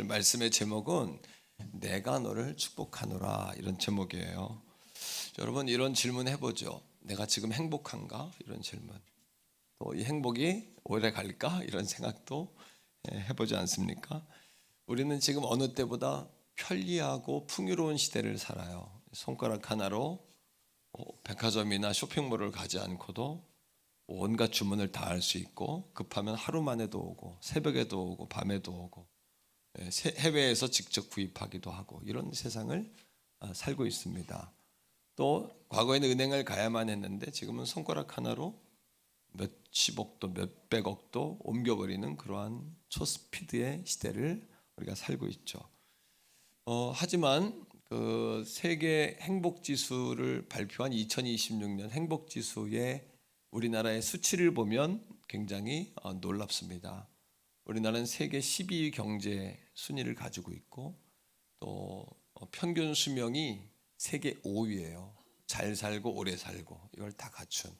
말씀의 제목은 내가 너를 축복하노라 이런 제목이에요. 여러분 이런 질문 해보죠. 내가 지금 행복한가? 이런 질문. 또 이 행복이 오래 갈까? 이런 생각도 해보지 않습니까? 우리는 지금 어느 때보다 편리하고 풍요로운 시대를 살아요. 손가락 하나로 백화점이나 쇼핑몰을 가지 않고도 온갖 주문을 다 할 수 있고, 급하면 하루 만에도 오고 새벽에도 오고 밤에도 오고, 해외에서 직접 구입하기도 하고, 이런 세상을 살고 있습니다. 또 과거에는 은행을 가야만 했는데 지금은 손가락 하나로 몇십억도 몇백억도 옮겨버리는 그러한 초스피드의 시대를 우리가 살고 있죠. 하지만 그 세계 행복지수를 발표한 2026년 행복지수의 우리나라의 수치를 보면 굉장히 놀랍습니다. 우리나라는 세계 12위 경제 순위를 가지고 있고, 또 평균 수명이 세계 5위예요. 잘 살고 오래 살고 이걸 다 갖춘.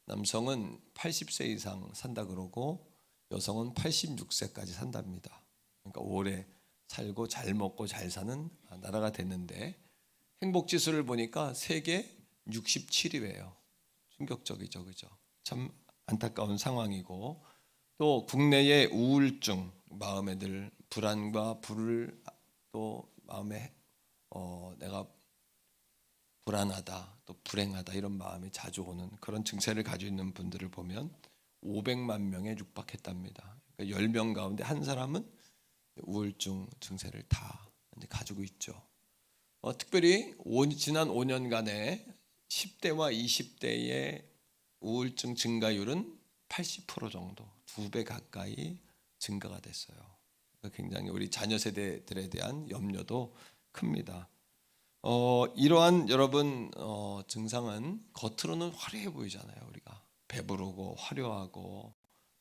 남성은 80세 이상 산다 그러고 여성은 86세까지 산답니다. 그러니까 오래 살고 잘 먹고 잘 사는 나라가 됐는데, 행복지수를 보니까 세계 67위예요. 충격적이죠, 그죠? 참 안타까운 상황이고, 또 국내의 우울증, 마음에 들 불안과 불을, 또 마음에 내가 불안하다, 또 불행하다 이런 마음이 자주 오는 그런 증세를 가지고 있는 분들을 보면 500만 명에 육박했답니다. 그러니까 10명 가운데 한 사람은 우울증 증세를 다 가지고 있죠. 특별히 지난 5년간의 10대와 20대의 우울증 증가율은 80% 정도, 2배 가까이 증가가 됐어요. 굉장히 우리 자녀 세대들에 대한 염려도 큽니다. 이러한 여러분 증상은 겉으로는 화려해 보이잖아요. 우리가 배부르고 화려하고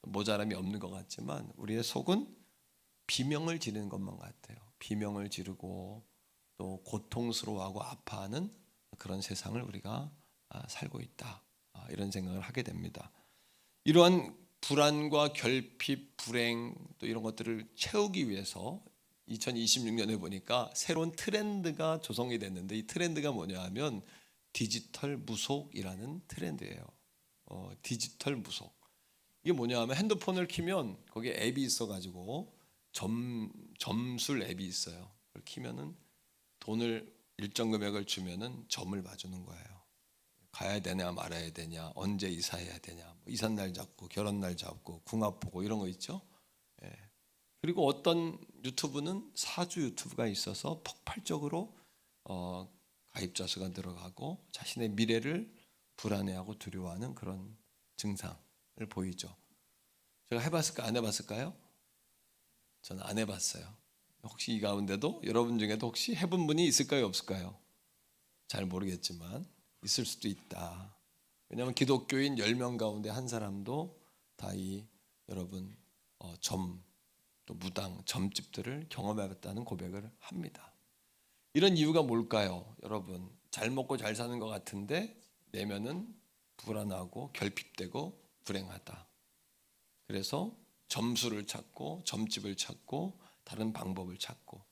모자람이 없는 것 같지만 우리의 속은 비명을 지르는 것만 같아요. 비명을 지르고 또 고통스러워하고 아파하는 그런 세상을 우리가 살고 있다, 이런 생각을 하게 됩니다. 이러한 불안과 결핍, 불행 또 이런 것들을 채우기 위해서 2026년에 보니까 새로운 트렌드가 조성이 됐는데, 이 트렌드가 뭐냐 하면 디지털 무속이라는 트렌드예요. 디지털 무속. 이게 뭐냐 하면 핸드폰을 키면 거기에 앱이 있어가지고 점술 앱이 있어요. 그걸 키면은 돈을 일정 금액을 주면은 점을 봐주는 거예요. 가야 되냐 말아야 되냐, 언제 이사해야 되냐, 이삿날 잡고 결혼날 잡고 궁합 보고 이런 거 있죠. 그리고 어떤 유튜브는 사주 유튜브가 있어서 폭발적으로 가입자 수가 늘어가고 자신의 미래를 불안해하고 두려워하는 그런 증상을 보이죠. 제가 해봤을까 안 해봤을까요? 저는 안 해봤어요. 혹시 이 가운데도 여러분 중에도 혹시 해본 분이 있을까요 없을까요? 잘 모르겠지만 있을 수도 있다. 왜냐하면 기독교인 10명 가운데 한 사람도 다 이 여러분 또 무당, 점집들을 경험해봤다는 고백을 합니다. 이런 이유가 뭘까요? 여러분 잘 먹고 잘 사는 것 같은데 내면은 불안하고 결핍되고 불행하다. 그래서 점수를 찾고 점집을 찾고 다른 방법을 찾고,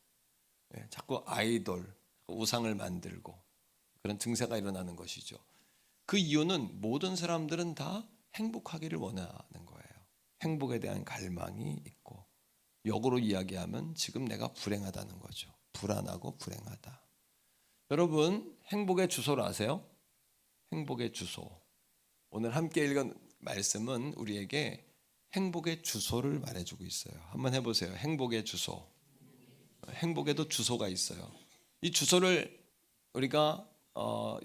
자꾸 아이돌, 우상을 만들고 그런 증세가 일어나는 것이죠. 그 이유는 모든 사람들은 다 행복하기를 원하는 거예요. 행복에 대한 갈망이 있고, 역으로 이야기하면 지금 내가 불행하다는 거죠. 불안하고 불행하다. 여러분 행복의 주소를 아세요? 행복의 주소. 오늘 함께 읽은 말씀은 우리에게 행복의 주소를 말해주고 있어요. 한번 해보세요. 행복의 주소. 행복에도 주소가 있어요. 이 주소를 우리가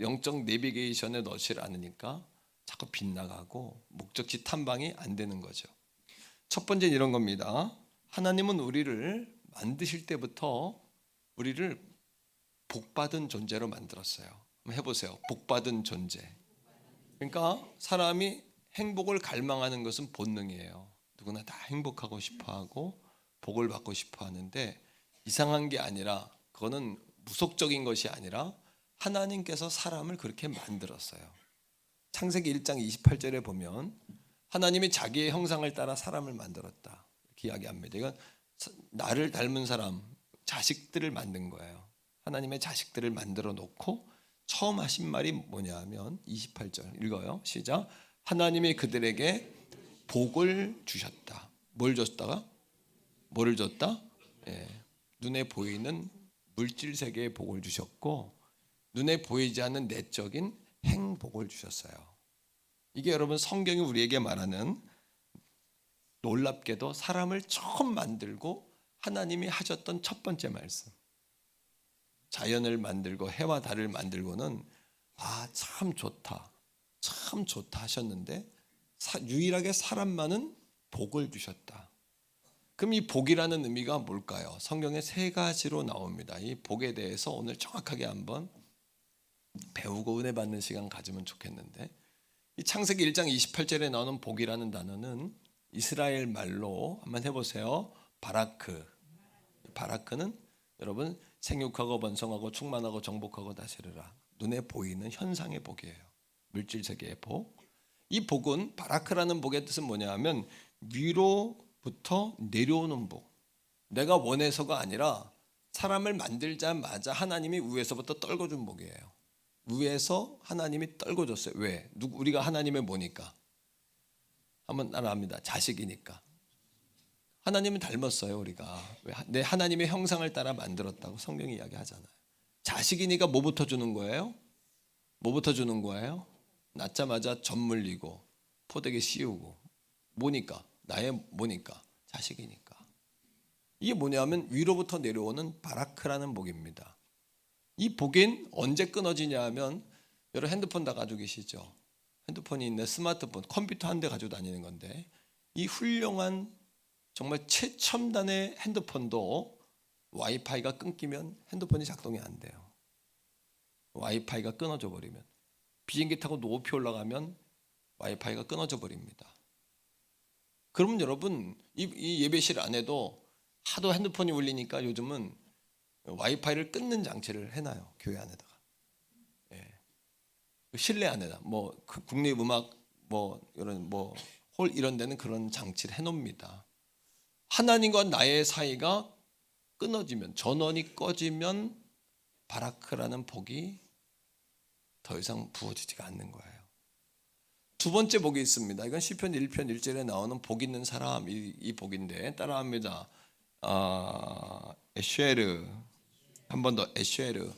영적 내비게이션에 넣지 않으니까 자꾸 빗나가고 목적지 탐방이 안 되는 거죠. 첫 번째는 이런 겁니다. 하나님은 우리를 만드실 때부터 우리를 복받은 존재로 만들었어요. 한번 해보세요. 복받은 존재. 그러니까 사람이 행복을 갈망하는 것은 본능이에요. 누구나 다 행복하고 싶어하고 복을 받고 싶어 하는데, 이상한 게 아니라, 그거는 무속적인 것이 아니라 하나님께서 사람을 그렇게 만들었어요. 창세기 1장 28절에 보면 하나님이 자기의 형상을 따라 사람을 만들었다 이렇게 이야기합니다. 이건 나를 닮은 사람, 자식들을 만든 거예요. 하나님의 자식들을 만들어 놓고 처음 하신 말이 뭐냐면 28절 읽어요. 시작. 하나님이 그들에게 복을 주셨다. 뭘 줬다가? 뭐를 줬다? 예, 눈에 보이는 물질 세계의 복을 주셨고 눈에 보이지 않는 내적인 행복을 주셨어요. 이게 여러분 성경이 우리에게 말하는, 놀랍게도 사람을 처음 만들고 하나님이 하셨던 첫 번째 말씀. 자연을 만들고 해와 달을 만들고는 참 좋다, 참 좋다 하셨는데 유일하게 사람만은 복을 주셨다. 그럼 이 복이라는 의미가 뭘까요? 성경에 세 가지로 나옵니다. 이 복에 대해서 오늘 정확하게 한번 배우고 은혜 받는 시간 가지면 좋겠는데, 이 창세기 1장 28절에 나오는 복이라는 단어는 이스라엘 말로 한번 해보세요. 바라크. 바라크는 여러분 생육하고 번성하고 충만하고 정복하고 다스리라. 눈에 보이는 현상의 복이에요. 물질 세계의 복. 이 복은, 바라크라는 복의 뜻은 뭐냐 하면 위로부터 내려오는 복. 내가 원해서가 아니라 사람을 만들자마자 하나님이 위에서부터 떨궈준 복이에요. 위에서 하나님이 떨궈줬어요. 왜? 우리가 하나님의 뭐니까? 한번 따라합니다. 자식이니까. 하나님은 닮았어요. 우리가 내 하나님의 형상을 따라 만들었다고 성경이 이야기하잖아요. 자식이니까 뭐부터 주는 거예요? 뭐부터 주는 거예요? 낳자마자 젖 물리고 포대기 씌우고. 뭐니까? 나의 뭐니까? 자식이니까. 이게 뭐냐면 위로부터 내려오는 바라크라는 복입니다. 이 복인 언제 끊어지냐 하면, 여러분 핸드폰 다 가지고 계시죠? 핸드폰이 있는 스마트폰, 컴퓨터 한 대 가지고 다니는 건데, 이 훌륭한 정말 최첨단의 핸드폰도 와이파이가 끊기면 핸드폰이 작동이 안 돼요. 와이파이가 끊어져 버리면, 비행기 타고 높이 올라가면 와이파이가 끊어져 버립니다. 그러면 여러분 이 예배실 안에도 하도 핸드폰이 울리니까 요즘은 와이파이를 끊는 장치를 해놔요. 교회 안에다가. 예. 실내 안에다 뭐 국립음악 뭐 이런 뭐 홀 이런 데는 그런 장치를 해놓습니다. 하나님과 나의 사이가 끊어지면, 전원이 꺼지면 바라크라는 복이 더 이상 부어지지가 않는 거예요. 두 번째 복이 있습니다. 이건 시편 1편 1절에 나오는 복 있는 사람, 이 복인데 따라합니다. 에쉐르. 한 번 더, 에쉐르.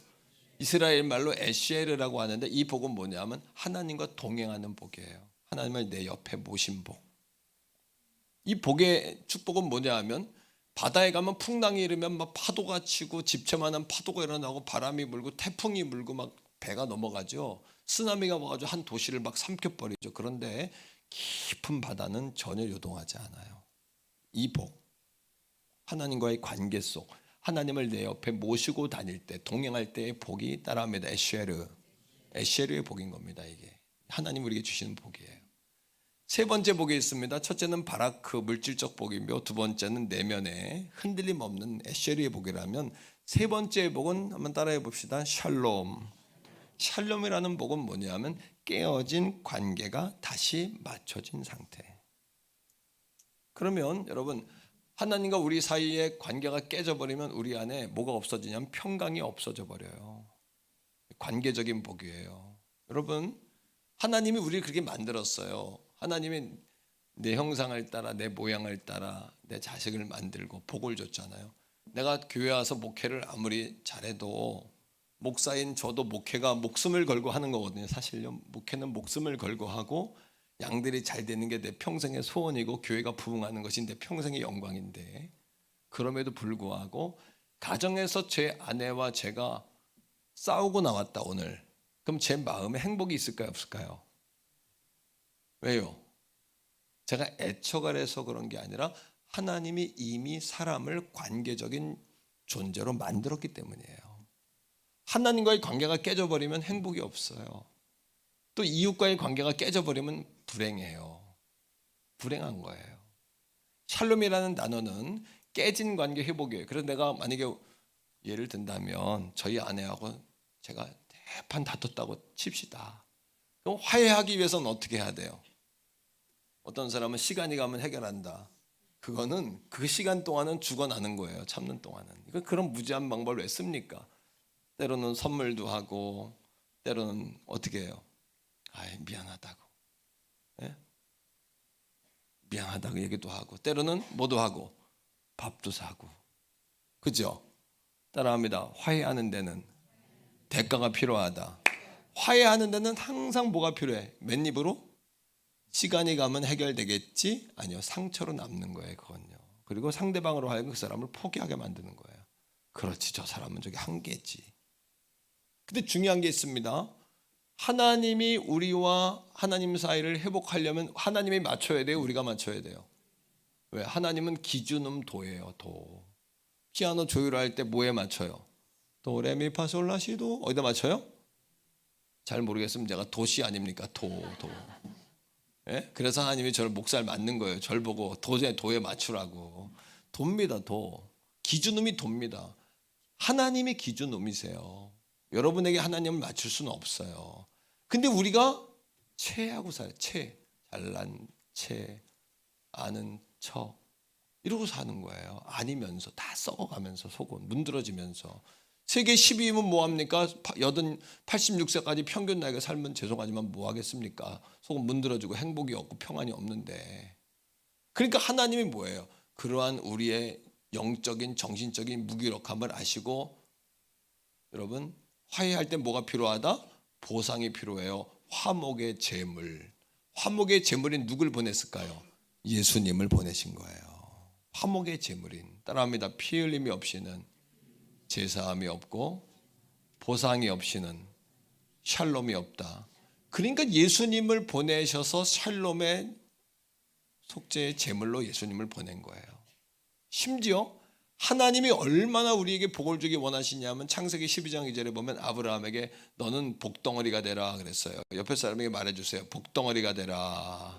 이스라엘 말로 에쉐르라고 하는데 이 복은 뭐냐면 하나님과 동행하는 복이에요. 하나님을 내 옆에 모신 복. 이 복의 축복은 뭐냐 하면, 바다에 가면 풍랑이 일으면 막 파도가 치고 집채만한 파도가 일어나고 바람이 불고 태풍이 불고 막 배가 넘어가죠. 쓰나미가 와가지고 한 도시를 막 삼켜버리죠. 그런데 깊은 바다는 전혀 요동하지 않아요. 이 복, 하나님과의 관계 속, 하나님을 내 옆에 모시고 다닐 때, 동행할 때의 복이 따라합니다. 에쉐르. 에쉐르의 복인 겁니다. 이게 하나님 우리에게 주시는 복이에요. 세 번째 복이 있습니다. 첫째는 바라크, 물질적 복이며, 두 번째는 내면에 흔들림 없는 에쉐르의 복이라면, 세 번째 복은 한번 따라해 봅시다. 샬롬. 샬롬이라는 복은 뭐냐면 깨어진 관계가 다시 맞춰진 상태. 그러면 여러분, 하나님과 우리 사이의 관계가 깨져버리면 우리 안에 뭐가 없어지냐면 평강이 없어져 버려요. 관계적인 복이에요. 여러분, 하나님이 우리를 그렇게 만들었어요. 하나님이 내 형상을 따라, 내 모양을 따라 내 자식을 만들고 복을 줬잖아요. 내가 교회 와서 목회를 아무리 잘해도, 목사인 저도 목회가 목숨을 걸고 하는 거거든요. 사실요, 목회는 목숨을 걸고 하고 양들이 잘 되는 게 내 평생의 소원이고 교회가 부흥하는 것이 내 평생의 영광인데, 그럼에도 불구하고 가정에서 제 아내와 제가 싸우고 나왔다 오늘. 그럼 제 마음에 행복이 있을까요, 없을까요? 왜요? 제가 애처가 해서 그런 게 아니라 하나님이 이미 사람을 관계적인 존재로 만들었기 때문이에요. 하나님과의 관계가 깨져버리면 행복이 없어요. 또 이웃과의 관계가 깨져버리면 불행해요. 불행한 거예요. 샬롬이라는 단어는 깨진 관계 회복이에요. 그래서 내가 만약에 예를 든다면 저희 아내하고 제가 대판 다퉜다고 칩시다. 그럼 화해하기 위해서는 어떻게 해야 돼요? 어떤 사람은 시간이 가면 해결한다. 그거는 그 시간 동안은 죽어나는 거예요. 참는 동안은. 그런 무지한 방법을 왜 씁니까? 때로는 선물도 하고, 때로는 어떻게 해요? 미안하다고. 예? 미안하다고 얘기도 하고, 때로는 뭐도 하고, 밥도 사고. 그죠? 따라합니다. 화해하는 데는 대가가 필요하다. 화해하는 데는 항상 뭐가 필요해? 맨입으로? 시간이 가면 해결되겠지? 아니요. 상처로 남는 거예요. 그건요. 그리고 상대방으로 하여금 그 사람을 포기하게 만드는 거예요. 그렇지. 저 사람은 저기 한계지. 근데 중요한 게 있습니다. 하나님이 우리와 하나님 사이를 회복하려면 하나님이 맞춰야 돼요? 우리가 맞춰야 돼요? 왜? 하나님은 기준음 도예요. 도. 피아노 조율할 때 뭐에 맞춰요? 도레미파솔라시도 어디다 맞춰요? 잘 모르겠으면 제가 도시 아닙니까? 도. 예? 그래서 하나님이 저를 목살 맞는 거예요. 절 보고 도에 맞추라고. 도입니다. 도. 기준음이 도입니다. 하나님이 기준음이세요. 여러분에게 하나님을 맞출 수는 없어요. 근데 우리가 체하고 살아요. 잘난 체, 아는 척 이러고 사는 거예요. 아니면서 다 썩어가면서 속은 문드러지면서. 세계 10위면 뭐합니까? 86세까지 평균 나이가 살면 죄송하지만 뭐 하겠습니까? 속은 문드러지고 행복이 없고 평안이 없는데. 그러니까 하나님이 뭐예요? 그러한 우리의 영적인 정신적인 무기력함을 아시고, 여러분 화해할 때 뭐가 필요하다? 보상이 필요해요. 화목의 제물. 화목의 제물인 누굴 보냈을까요? 예수님을 보내신 거예요. 화목의 제물인. 따라합니다. 피 흘림이 없이는 제사함이 없고 보상이 없이는 샬롬이 없다. 그러니까 예수님을 보내셔서 샬롬의 속죄의 제물로 예수님을 보낸 거예요. 심지어 하나님이 얼마나 우리에게 복을 주기 원하시냐면 창세기 12장 2절에 보면 아브라함에게 너는 복덩어리가 되라 그랬어요. 옆에 사람에게 말해주세요. 복덩어리가 되라.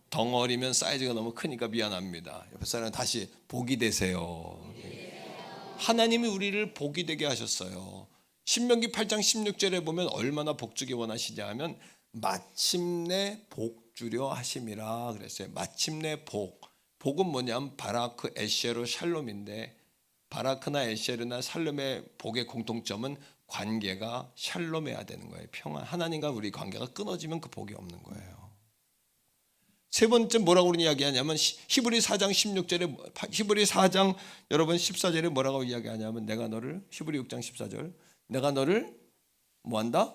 덩어리면 사이즈가 너무 크니까 미안합니다. 옆에 사람은 다시 복이 되세요. 하나님이 우리를 복이 되게 하셨어요. 신명기 8장 16절에 보면 얼마나 복 주기 원하시냐 하면 마침내 복 주려 하심이라 그랬어요. 마침내 복. 복은 뭐냐면 바라크, 에셰르, 샬롬인데 바라크나 에셰르나 샬롬의 복의 공통점은 관계가 샬롬해야 되는 거예요. 평안. 하나님과 우리 관계가 끊어지면 그 복이 없는 거예요. 세 번째 뭐라고 이야기하냐면 히브리 4장 16절에 히브리 4장 여러분 14절에 뭐라고 이야기하냐면 내가 너를 히브리 6장 14절 내가 너를 뭐한다?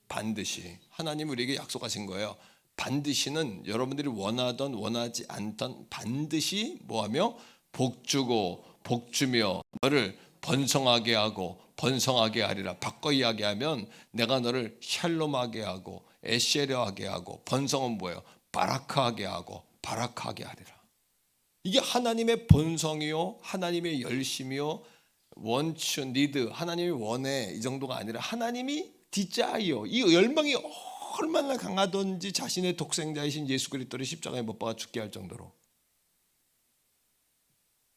반드시. 하나님이 우리에게 약속하신 거예요. 반드시는 여러분들이 원하던 원하지 않던 반드시 뭐하며 복주고 복주며 너를 번성하게 하고 번성하게 하리라. 바꿔 이야기하면 내가 너를 샬롬하게 하고 에쉐르하게 하고 번성은 뭐예요? 바라크하게 하고 바라크하게 하리라. 이게 하나님의 본성이요 하나님의 열심이요 원추 니드 하나님이 원해 이 정도가 아니라 하나님이 디자이어 이 열망이 얼마나 강하던지 자신의 독생자이신 예수 그리스도를 십자가에 못 박아 죽게 할 정도로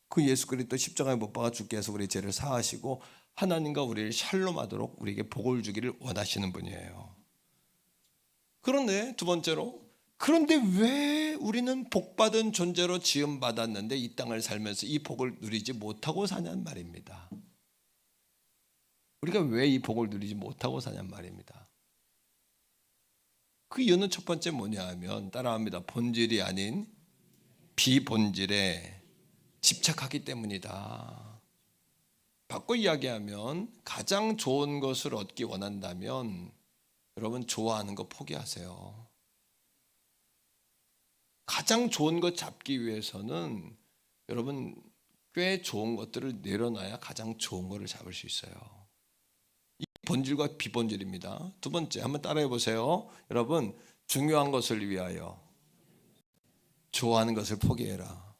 그 예수 그리스도 십자가에 못 박아 죽게 해서 우리 죄를 사하시고 하나님과 우리를 샬롬하도록 우리에게 복을 주기를 원하시는 분이에요. 그런데 두 번째로 그런데 왜 우리는 복받은 존재로 지음받았는데 이 땅을 살면서 이 복을 누리지 못하고 사냔 말입니다. 우리가 왜 이 복을 누리지 못하고 사냔 말입니다. 그 이유는 첫 번째 뭐냐 하면 따라합니다. 본질이 아닌 비본질에 집착하기 때문이다. 바꿔 이야기하면 가장 좋은 것을 얻기 원한다면 여러분 좋아하는 거 포기하세요. 가장 좋은 것 잡기 위해서는 여러분 꽤 좋은 것들을 내려놔야 가장 좋은 것을 잡을 수 있어요. 이 본질과 비본질입니다. 두 번째 한번 따라해 보세요. 여러분 중요한 것을 위하여 좋아하는 것을 포기해라.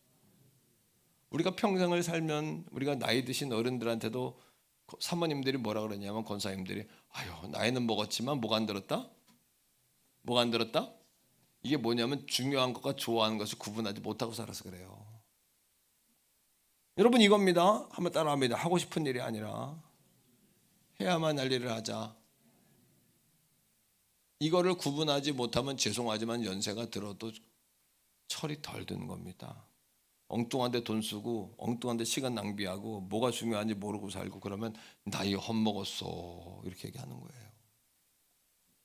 우리가 평생을 살면 우리가 나이 드신 어른들한테도 사모님들이 뭐라 그러냐면 권사님들이 아유 나이는 먹었지만 뭐가 안 들었다? 뭐가 안 들었다? 이게 뭐냐면 중요한 것과 좋아하는 것을 구분하지 못하고 살아서 그래요. 여러분 이겁니다. 한번 따라합니다. 하고 싶은 일이 아니라 해야만 할 일을 하자. 이거를 구분하지 못하면 죄송하지만 연세가 들어도 철이 덜 드는 겁니다. 엉뚱한 데 돈 쓰고 엉뚱한 데 시간 낭비하고 뭐가 중요한지 모르고 살고 그러면 나이 헛먹었어 이렇게 얘기하는 거예요.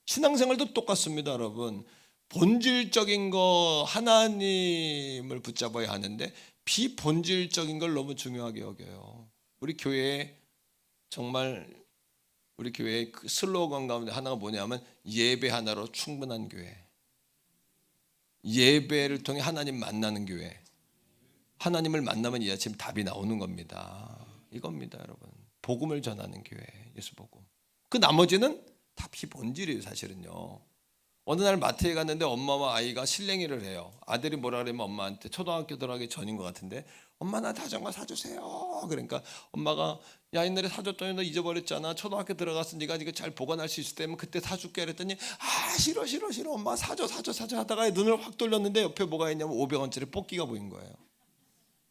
신앙생활도 똑같습니다, 여러분. 본질적인 거 하나님을 붙잡아야 하는데 비본질적인 걸 너무 중요하게 여겨요. 우리 교회에 정말 우리 교회의 그 슬로건 가운데 하나가 뭐냐면 예배 하나로 충분한 교회. 예배를 통해 하나님 만나는 교회. 하나님을 만나면 이 아침 답이 나오는 겁니다. 이겁니다, 여러분. 복음을 전하는 교회, 예수 복음. 그 나머지는 다 비본질이에요, 사실은요. 어느 날 마트에 갔는데 엄마와 아이가 실랭이를 해요. 아들이 뭐라 그러면 엄마한테 초등학교 들어가기 전인 것 같은데 엄마 나 자전거 사주세요. 그러니까 엄마가 야 옛날에 사줬더니 너 잊어버렸잖아. 초등학교 들어가서 네가 이거 잘 보관할 수 있을 때면 그때 사줄게 그랬더니 아 싫어 엄마 사줘 하다가 눈을 확 돌렸는데 옆에 뭐가 있냐면 500원짜리 뽑기가 보인 거예요.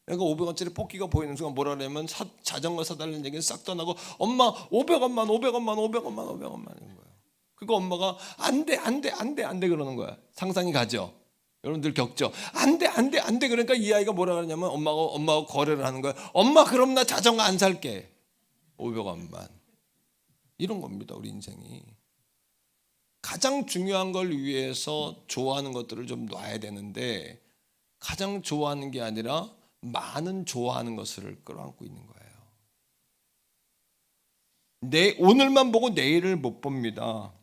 그러니까 500원짜리 뽑기가 보이는 순간 뭐라 그러면 자전거 사달라는 얘기는 싹 떠나고 엄마 500원만 이런 거예요. 그거 엄마가 안 돼 그러는 거야. 상상이 가죠. 여러분들 겪죠. 안 돼 그러니까 이 아이가 뭐라 그러냐면 엄마하고 거래를 하는 거야. 엄마 그럼 나 자전거 안 살게. 500원만. 이런 겁니다, 우리 인생이. 가장 중요한 걸 위해서 좋아하는 것들을 좀 놔야 되는데 가장 좋아하는 게 아니라 많은 좋아하는 것을 끌어안고 있는 거예요. 오늘만 보고 내일을 못 봅니다.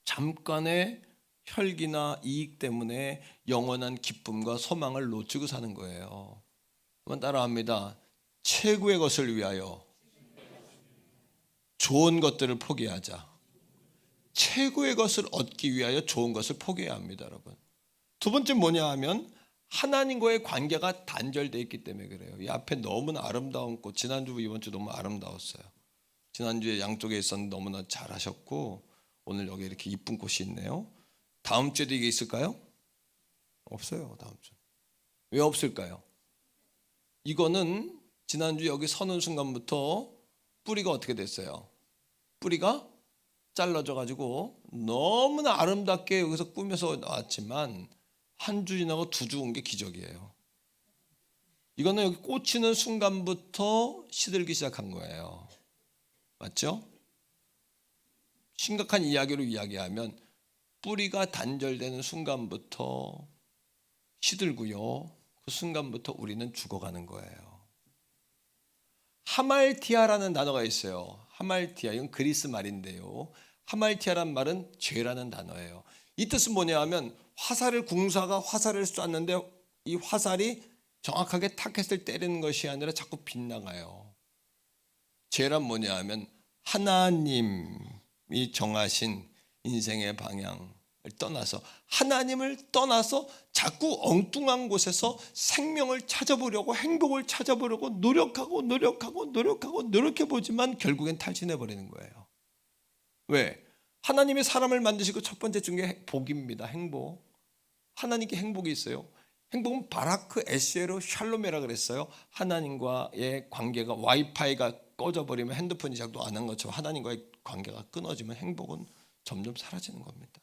잠깐의 혈기나 이익 때문에 영원한 기쁨과 소망을 놓치고 사는 거예요. 한번 따라합니다. 최고의 것을 위하여 좋은 것들을 포기하자. 최고의 것을 얻기 위하여 좋은 것을 포기해야 합니다, 여러분. 두 번째 뭐냐 하면 하나님과의 관계가 단절되어 있기 때문에 그래요. 이 앞에 너무나 아름다운 꽃, 지난주 이번 주 너무 아름다웠어요. 지난주에 양쪽에 있었는데 너무나 잘하셨고 오늘 여기 이렇게 이쁜 꽃이 있네요. 다음 주에도 이게 있을까요? 없어요. 다음 주. 왜 없을까요? 이거는 지난주 여기 서는 순간부터 뿌리가 어떻게 됐어요? 뿌리가 잘라져 가지고 너무나 아름답게 여기서 꾸며서 나왔지만 한 주 지나고 두 주 온 게 기적이에요. 이거는 여기 꽂히는 순간부터 시들기 시작한 거예요. 맞죠? 심각한 이야기로 이야기하면 뿌리가 단절되는 순간부터 시들고요. 그 순간부터 우리는 죽어가는 거예요. 하말티아라는 단어가 있어요. 하말티아, 이건 그리스 말인데요. 하말티아란 말은 죄라는 단어예요. 이 뜻은 뭐냐 하면 궁사가 화살을 쐈는데 이 화살이 정확하게 타겟을 때리는 것이 아니라 자꾸 빗나가요. 죄란 뭐냐 하면 하나님이 정하신 인생의 방향을 떠나서 하나님을 떠나서 자꾸 엉뚱한 곳에서 생명을 찾아보려고 행복을 찾아보려고 노력해보지만 결국엔 탈진해버리는 거예요. 왜? 하나님이 사람을 만드시고 첫 번째 중에 복입니다. 행복. 하나님께 행복이 있어요. 행복은 바라크 에시에로 샬롬이라 그랬어요. 하나님과의 관계가 와이파이가 꺼져버리면 핸드폰이 작동 안 한 것처럼 하나님과의 관계가 끊어지면 행복은 점점 사라지는 겁니다.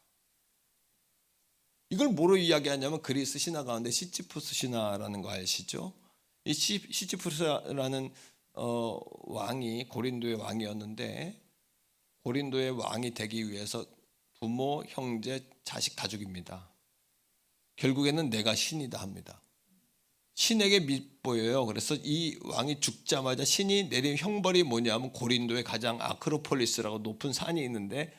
이걸 뭐로 이야기하냐면 그리스 신화 가운데 시지푸스 신화라는 거 아시죠? 이 시지푸스라는 왕이 고린도의 왕이었는데 고린도의 왕이 되기 위해서 부모, 형제, 자식 다 죽입니다. 결국에는 내가 신이다 합니다. 신에게 밑보여요. 그래서 이 왕이 죽자마자 신이 내린 형벌이 뭐냐면 고린도의 가장 아크로폴리스라고 높은 산이 있는데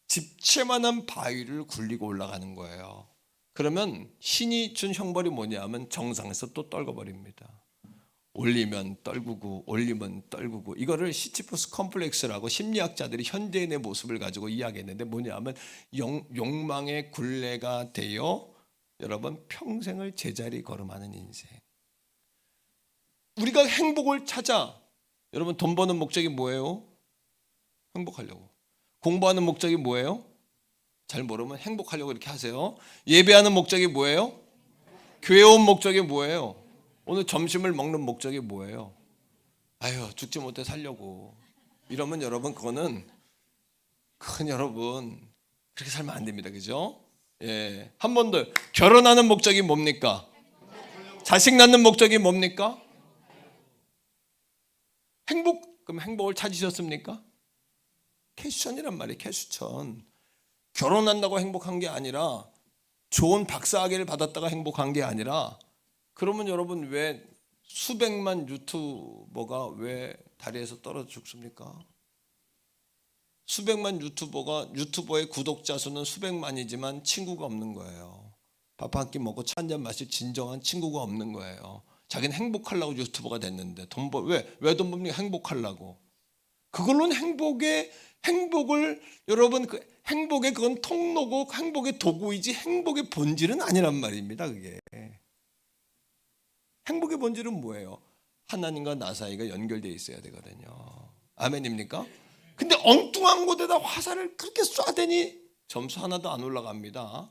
집채만한 바위를 굴리고 올라가는 거예요. 그러면 신이 준 형벌이 뭐냐면 정상에서 또 떨궈버립니다. 올리면 떨구고 이거를 시지푸스 컴플렉스라고 심리학자들이 현대인의 모습을 가지고 이야기했는데 뭐냐면 욕망의 굴레가 되어 여러분 평생을 제자리 걸음하는 인생. 우리가 행복을 찾아. 여러분 돈 버는 목적이 뭐예요? 행복하려고. 공부하는 목적이 뭐예요? 잘 모르면 행복하려고 이렇게 하세요. 예배하는 목적이 뭐예요? 교회 온 목적이 뭐예요? 오늘 점심을 먹는 목적이 뭐예요? 아유 죽지 못해 살려고. 이러면 여러분 그거는 여러분 그렇게 살면 안 됩니다. 그죠? 예, 한 번 더. 결혼하는 목적이 뭡니까? 자식 낳는 목적이 뭡니까? 행복. 그럼 행복을 찾으셨습니까? 캐슈천이란 말이에요. 캐슈천. 결혼한다고 행복한 게 아니라, 좋은 박사학위를 받았다가 행복한 게 아니라, 그러면 여러분 왜 수백만 유튜버가 왜 다리에서 떨어져 죽습니까? 수백만 유튜버의 구독자 수는 수백만이지만 친구가 없는 거예요. 밥 한 끼 먹고 차 한 잔 마실 진정한 친구가 없는 거예요. 자기는 행복하려고 유튜버가 됐는데 왜 돈 법니까? 행복하려고. 그걸로는 행복을 여러분 행복의 그건 통로고 행복의 도구이지 행복의 본질은 아니란 말입니다. 그게 행복의 본질은 뭐예요? 하나님과 나 사이가 연결되어 있어야 되거든요. 아멘입니까? 근데 엉뚱한 곳에다 화살을 그렇게 쏴대니 점수 하나도 안 올라갑니다.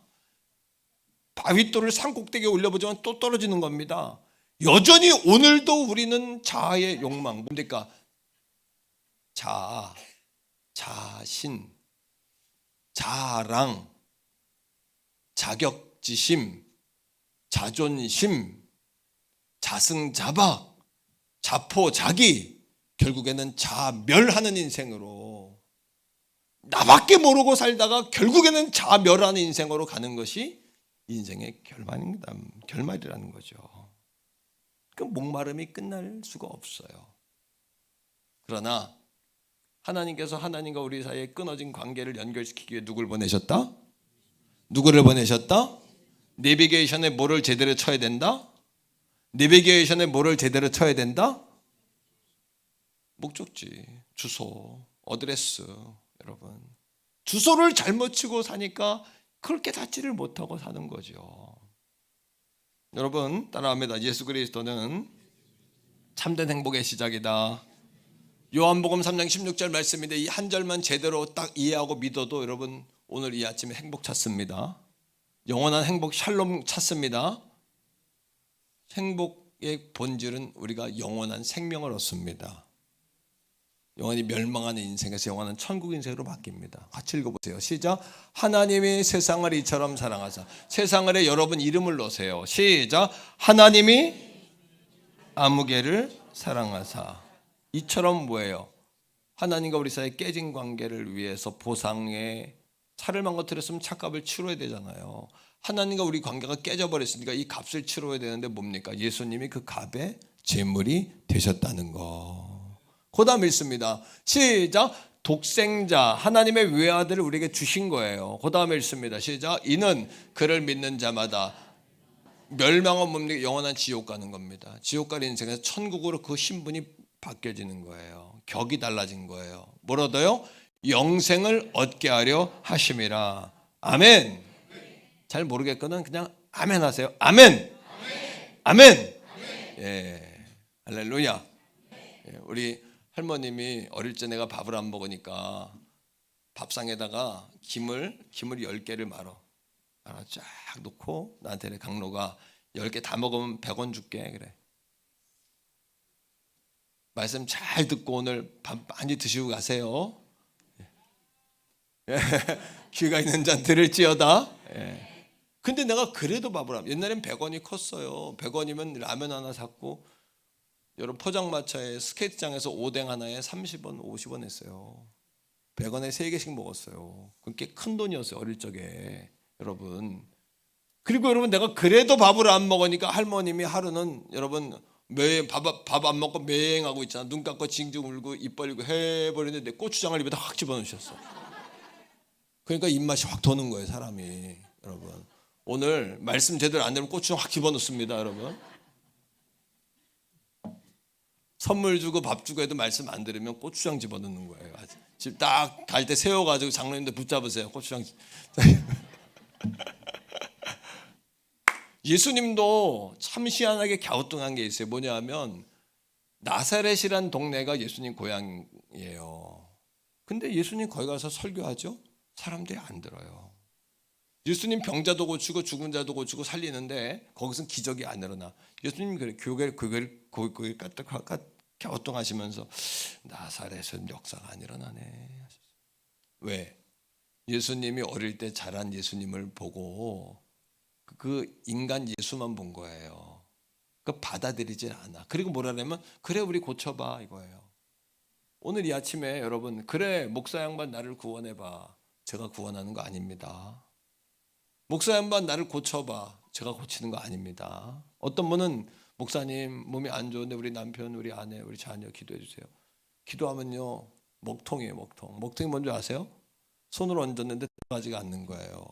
바윗돌을 산꼭대기에 올려보지만 또 떨어지는 겁니다. 여전히 오늘도 우리는 자아의 욕망, 뭡니까? 자아, 자신, 자랑, 자격지심, 자존심, 자승자박, 자포자기, 결국에는 자멸하는 인생으로, 나밖에 모르고 살다가 결국에는 자멸하는 인생으로 가는 것이 인생의 결말이라는 거죠. 그 목마름이 끝날 수가 없어요. 그러나 하나님께서 하나님과 우리 사이에 끊어진 관계를 연결시키기 위해 누구를 보내셨다? 누구를 보내셨다? 내비게이션에 뭐를 제대로 쳐야 된다? 내비게이션에 뭐를 제대로 쳐야 된다? 목적지, 주소, 어드레스. 여러분, 주소를 잘못 치고 사니까 그걸 깨닫지를 못하고 사는 거죠. 여러분 따라합니다. 예수 그리스도는 참된 행복의 시작이다. 요한복음 3장 16절 말씀인데 이 한 절만 제대로 딱 이해하고 믿어도 여러분 오늘 이 아침에 행복 찾습니다. 영원한 행복 샬롬 찾습니다. 행복의 본질은 우리가 영원한 생명을 얻습니다. 영원히 멸망하는 인생에서 영원한 천국 인생으로 바뀝니다. 같이 읽어보세요. 시작. 하나님이 세상을 이처럼 사랑하사. 세상을에 여러분 이름을 넣으세요. 시작. 하나님이 아무개를 사랑하사. 이처럼 뭐예요? 하나님과 우리 사이에 깨진 관계를 위해서 보상에 차를 망가뜨렸으면 차값을 치러야 되잖아요. 하나님과 우리 관계가 깨져버렸으니까 이 값을 치러야 되는데 뭡니까? 예수님이 그 값의 제물이 되셨다는 거. 그 다음 읽습니다. 시작. 독생자 하나님의 외아들을 우리에게 주신 거예요. 그 다음에 읽습니다. 시작. 이는 그를 믿는 자마다 멸망은 뭡니까? 영원한 지옥 가는 겁니다. 지옥 가는 인생에서 천국으로 그 신분이 바뀌어지는 거예요. 격이 달라진 거예요. 뭐라도요? 영생을 얻게 하려 하심이라. 아멘. 잘 모르겠거든 그냥 아멘 하세요. 아멘. 아멘. 예. 할렐루야. 예. 우리 할머님이 어릴 때 내가 밥을 안 먹으니까 밥상에다가 김을 10개를 말아 쫙 놓고 나한테 강로가 10개 다 먹으면 100원 줄게 그래. 말씀 잘 듣고 오늘 밥 많이 드시고 가세요. 귀가 있는 자 들을지어다. 근데 내가 그래도 밥을 하면 옛날엔 100원이 컸어요. 100원이면 라면 하나 샀고 여러분 포장마차에 스케이트장에서 오뎅 하나에 30원 50원 했어요. 100원에 3개씩 먹었어요. 꽤 큰 돈이었어요 어릴 적에 여러분. 그리고 여러분 내가 그래도 밥을 안 먹으니까 할머님이 하루는 여러분 밥 안 먹고 맹하고 있잖아. 눈 감고 징징 울고 입 벌리고 해버리는데 고추장을 입에다 확 집어넣으셨어. 그러니까 입맛이 확 도는 거예요 사람이. 여러분 오늘 말씀 제대로 안 되면 고추장 확 집어넣습니다 여러분. 선물 주고 밥 주고 해도 말씀 안 들으면 고추장 집어넣는 거예요. 집 딱 갈 때 세워가지고 장로님들 붙잡으세요. 고추장. 예수님도 참 희한하게 갸우뚱한 게 있어요. 뭐냐면 나사렛이란 동네가 예수님 고향이에요. 근데 예수님 거기 가서 설교하죠? 사람들이 안 들어요. 예수님 병자도 고치고 죽은 자도 고치고 살리는데 거기서는 기적이 안 일어나. 예수님 그래 교회를 까딱까딱 갸우뚱하시면서 나사렛은 역사가 안 일어나네. 왜? 예수님이 어릴 때 자란 예수님을 보고 그 인간 예수만 본 거예요. 그 받아들이질 않아. 그리고 뭐라냐면 그래 우리 고쳐봐 이거예요. 오늘 이 아침에 여러분 그래 목사 양반 나를 구원해봐. 제가 구원하는 거 아닙니다. 목사 양반 나를 고쳐봐. 제가 고치는 거 아닙니다. 어떤 분은 목사님 몸이 안 좋은데 우리 남편, 우리 아내, 우리 자녀 기도해 주세요. 기도하면요 먹통이에요. 먹통이 뭔지 아세요? 손을 얹었는데 들어가지가 않는 거예요.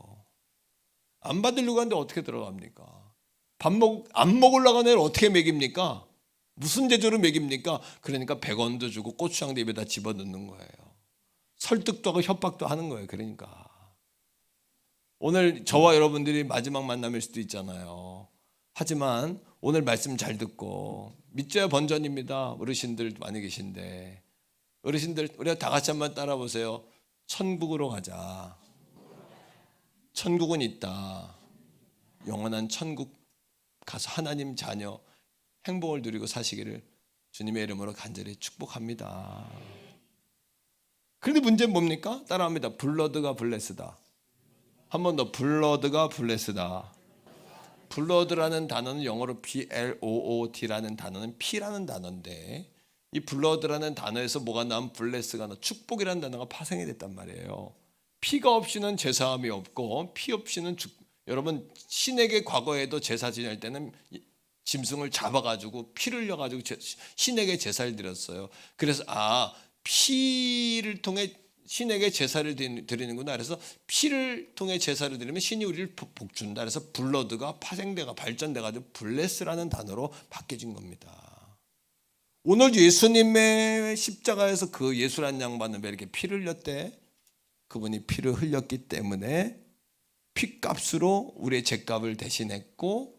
안 받으려고 하는데 어떻게 들어갑니까? 안 먹으려고 하는 애를 어떻게 먹입니까? 무슨 제조로 먹입니까? 그러니까 100원도 주고 고추장도 입에다 집어넣는 거예요. 설득도 하고 협박도 하는 거예요. 그러니까 오늘 저와 여러분들이 마지막 만남일 수도 있잖아요. 하지만 오늘 말씀 잘 듣고 믿져야 번전입니다. 어르신들 많이 계신데 어르신들 우리가 다 같이 한번 따라 보세요. 천국으로 가자. 천국은 있다. 영원한 천국 가서 하나님 자녀 행복을 누리고 사시기를 주님의 이름으로 간절히 축복합니다. 그런데 문제는 뭡니까? 따라합니다. 블러드가 블레스다. 한 번 더 블러드가 블레스다. 블러드라는 단어는 영어로 BLOOD라는 단어는 피라는 단어인데 이 블러드라는 단어에서 뭐가 나면 블레스가 나 축복이라는 단어가 파생이 됐단 말이에요. 피가 없이는 제사함이 없고 피 없이는 여러분 신에게 과거에도 제사 지낼 때는 짐승을 잡아가지고 피를 흘려가지고 신에게 제사를 드렸어요. 그래서 피를 통해 신에게 제사를 드리는구나. 그래서 피를 통해 제사를 드리면 신이 우리를 복준다. 그래서 블러드가 파생돼가 발전돼가지고 블레스라는 단어로 바뀌어진 겁니다. 오늘 예수님의 십자가에서 그 예수란 양반은 왜 이렇게 피를 흘렸대? 그분이 피를 흘렸기 때문에 피값으로 우리의 죄값을 대신했고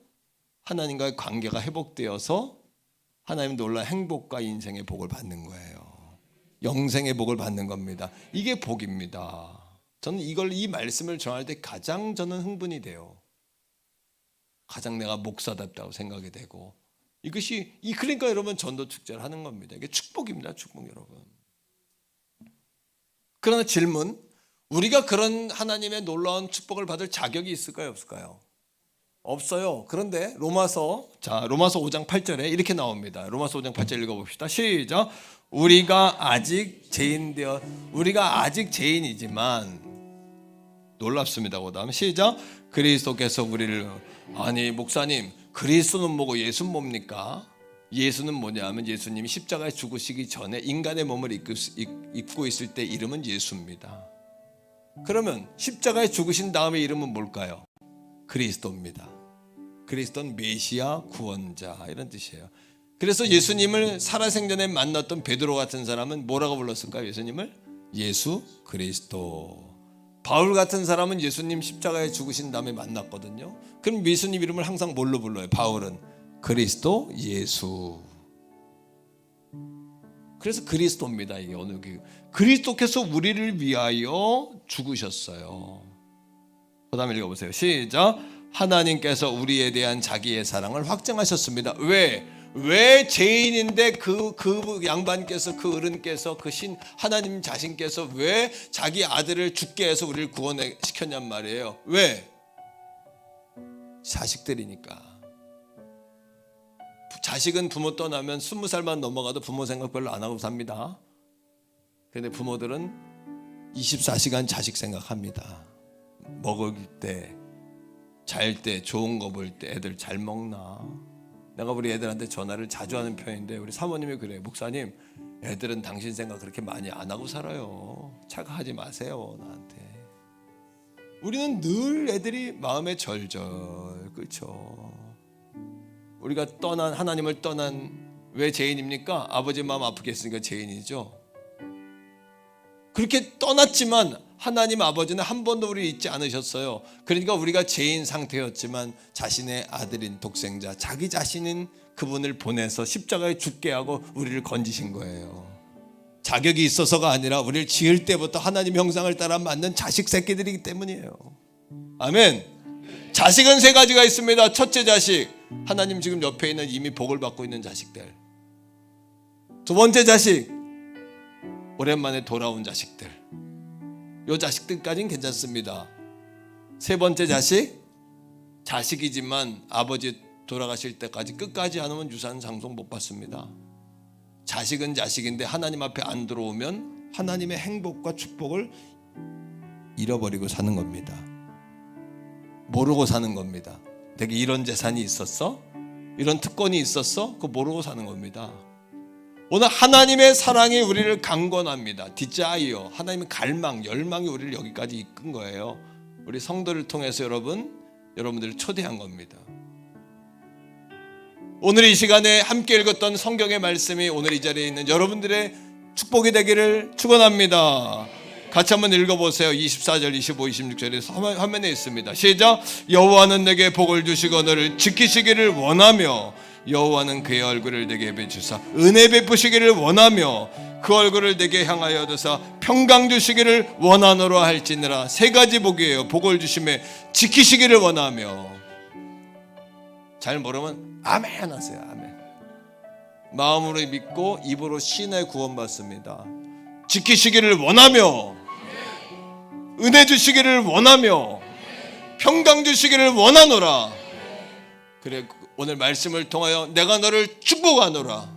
하나님과의 관계가 회복되어서 하나님 놀라운 행복과 인생의 복을 받는 거예요. 영생의 복을 받는 겁니다. 이게 복입니다. 저는 이 말씀을 전할 때 가장 저는 흥분이 돼요. 가장 내가 목사답다고 생각이 되고 그러니까 여러분 전도 축제를 하는 겁니다. 이게 축복입니다. 축복 여러분. 그러나 질문, 우리가 그런 하나님의 놀라운 축복을 받을 자격이 있을까요? 없을까요? 없어요. 그런데 로마서 5장 8절에 이렇게 나옵니다. 로마서 5장 8절 읽어봅시다. 시작. 우리가 아직 제인이지만 놀랍습니다. 그다음 시작. 그리스도께서 우리를 아니 목사님 그리스도는 뭐고 예수는 뭡니까? 예수는 뭐냐면 예수님이 십자가에 죽으시기 전에 인간의 몸을 입고 있을 때 이름은 예수입니다. 그러면 십자가에 죽으신 다음에 이름은 뭘까요? 그리스도입니다. 그리스도는 메시아 구원자 이런 뜻이에요. 그래서 예수님을 살아생전에 만났던 베드로 같은 사람은 뭐라고 불렀을까요? 예수님을 예수 그리스도. 바울 같은 사람은 예수님 십자가에 죽으신 다음에 만났거든요. 그럼 예수님 이름을 항상 뭘로 불러요? 바울은 그리스도 예수. 그래서 그리스도입니다. 이게 오늘 그리스도께서 우리를 위하여 죽으셨어요. 그 다음에 읽어보세요. 시작. 하나님께서 우리에 대한 자기의 사랑을 확증하셨습니다. 왜 죄인인데 그 양반께서 그 어른께서 그 하나님 자신께서 왜 자기 아들을 죽게 해서 우리를 구원시켰냔 말이에요. 왜? 자식들이니까. 자식은 부모 떠나면 20살만 넘어가도 부모 생각 별로 안 하고 삽니다. 그런데 부모들은 24시간 자식 생각합니다. 먹을 때, 잘 때, 좋은 거 볼 때 애들 잘 먹나? 내가 우리 애들한테 전화를 자주 하는 편인데 우리 사모님이 그래요. 목사님, 애들은 당신 생각 그렇게 많이 안 하고 살아요. 착각하지 마세요, 나한테. 우리는 늘 애들이 마음에 절절, 그렇죠? 우리가 하나님을 떠난 왜 죄인입니까? 아버지 마음 아프게 했으니까 죄인이죠. 그렇게 떠났지만 하나님 아버지는 한 번도 우리를 잊지 않으셨어요. 그러니까 우리가 죄인 상태였지만 자신의 아들인 독생자, 자기 자신인 그분을 보내서 십자가에 죽게 하고 우리를 건지신 거예요. 자격이 있어서가 아니라 우리를 지을 때부터 하나님 형상을 따라 만든 자식 새끼들이기 때문이에요. 아멘. 자식은 세 가지가 있습니다. 첫째 자식, 하나님 지금 옆에 있는 이미 복을 받고 있는 자식들. 두 번째 자식, 오랜만에 돌아온 자식들. 요 자식들까지는 괜찮습니다. 세 번째 자식이지만 아버지 돌아가실 때까지 끝까지 안 오면 유산 상속 못 받습니다. 자식은 자식인데 하나님 앞에 안 들어오면 하나님의 행복과 축복을 잃어버리고 사는 겁니다. 모르고 사는 겁니다. 내게 이런 재산이 있었어? 이런 특권이 있었어? 그거 모르고 사는 겁니다. 오늘 하나님의 사랑이 우리를 강권합니다. 디자이어, 하나님의 갈망, 열망이 우리를 여기까지 이끈 거예요. 우리 성도를 통해서 여러분들을 초대한 겁니다. 오늘 이 시간에 함께 읽었던 성경의 말씀이 오늘 이 자리에 있는 여러분들의 축복이 되기를 축원합니다. 같이 한번 읽어보세요. 24절, 25, 26절에 화면에 있습니다. 시작. 여호와는 내게 복을 주시고 너를 지키시기를 원하며 여호와는 그의 얼굴을 내게 비추사 은혜 베푸시기를 원하며 그 얼굴을 내게 향하여 두사 평강 주시기를 원하노라 할지니라. 세 가지 복이에요. 복을 주심에 지키시기를 원하며. 잘 모르면 아멘 하세요. 아멘. 마음으로 믿고 입으로 신의 구원받습니다. 지키시기를 원하며 은혜 주시기를 원하며 평강 주시기를 원하노라. 그래, 오늘 말씀을 통하여 내가 너를 축복하노라.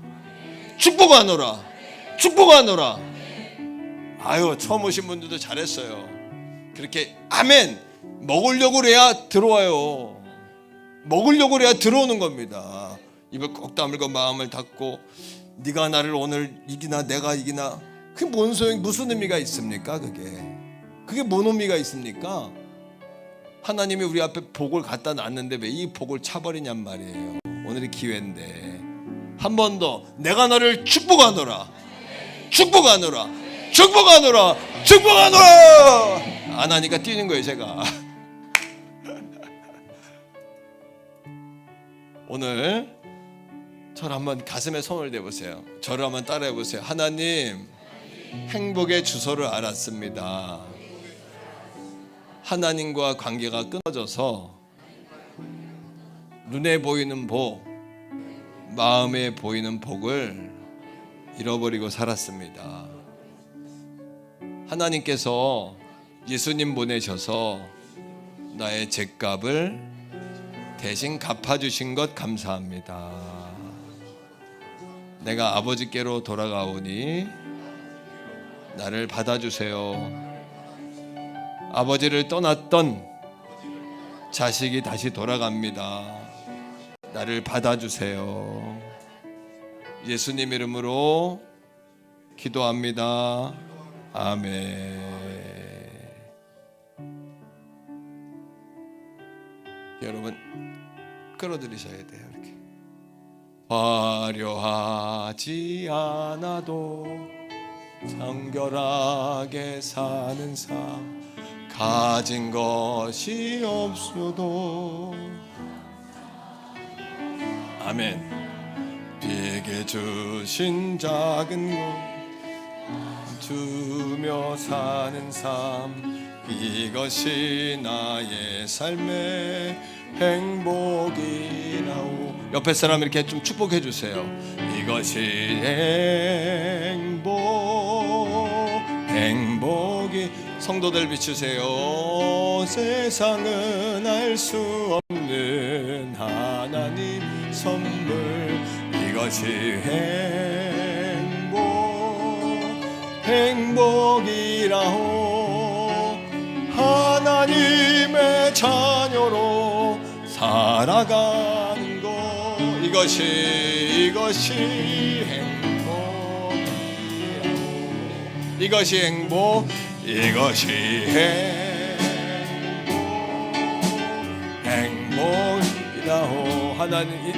축복하노라. 축복하노라. 아유, 처음 오신 분들도 잘했어요. 그렇게 아멘. 먹으려고 그래야 들어와요. 먹으려고 그래야 들어오는 겁니다. 입을 꼭 다물고 마음을 닫고 네가 나를 오늘 이기나 내가 이기나 그게 뭔 소용, 무슨 의미가 있습니까? 그게 뭔 의미가 있습니까? 하나님이 우리 앞에 복을 갖다 놨는데 왜 이 복을 차버리냔 말이에요. 오늘이 기회인데 한 번 더 내가 너를 축복하노라. 축복하노라. 축복하노라. 축복하노라. 안 하니까 뛰는 거예요 제가. 오늘 저를 한번 가슴에 손을 대보세요. 저를 한번 따라해 보세요. 하나님, 행복의 주소를 알았습니다. 하나님과 관계가 끊어져서 눈에 보이는 복, 마음에 보이는 복을 잃어버리고 살았습니다. 하나님께서 예수님 보내셔서 나의 죗값을 대신 갚아주신 것 감사합니다. 내가 아버지께로 돌아가오니 나를 받아주세요. 아버지를 떠났던 자식이 다시 돌아갑니다. 나를 받아주세요. 예수님 이름으로 기도합니다. 아멘. 여러분 끌어들이셔야 돼요. 이렇게 화려하지 않아도 정결하게 사는 삶, 가진 것이 없어도 아멘. 비게 주신 작은 것 주며 사는 삶, 이것이 나의 삶의 행복이라오. 옆에 사람 이렇게 좀 축복해 주세요. 이것이 행복이. 성도들 비추세요. 세상은 알 수 없는 하나님 선물, 이것이 행복이라오. 하나님의 자녀로 살아가는 것, 이것이 행복이라오. 이것이 행복이라오. 하나님,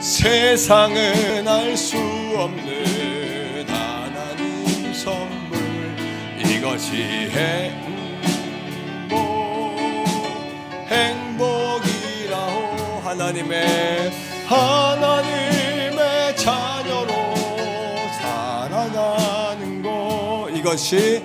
세상은 알 수 없는 하나님 선물, 이것이 행복이라오. 하나님의 자녀로 살아가는 것, 이것이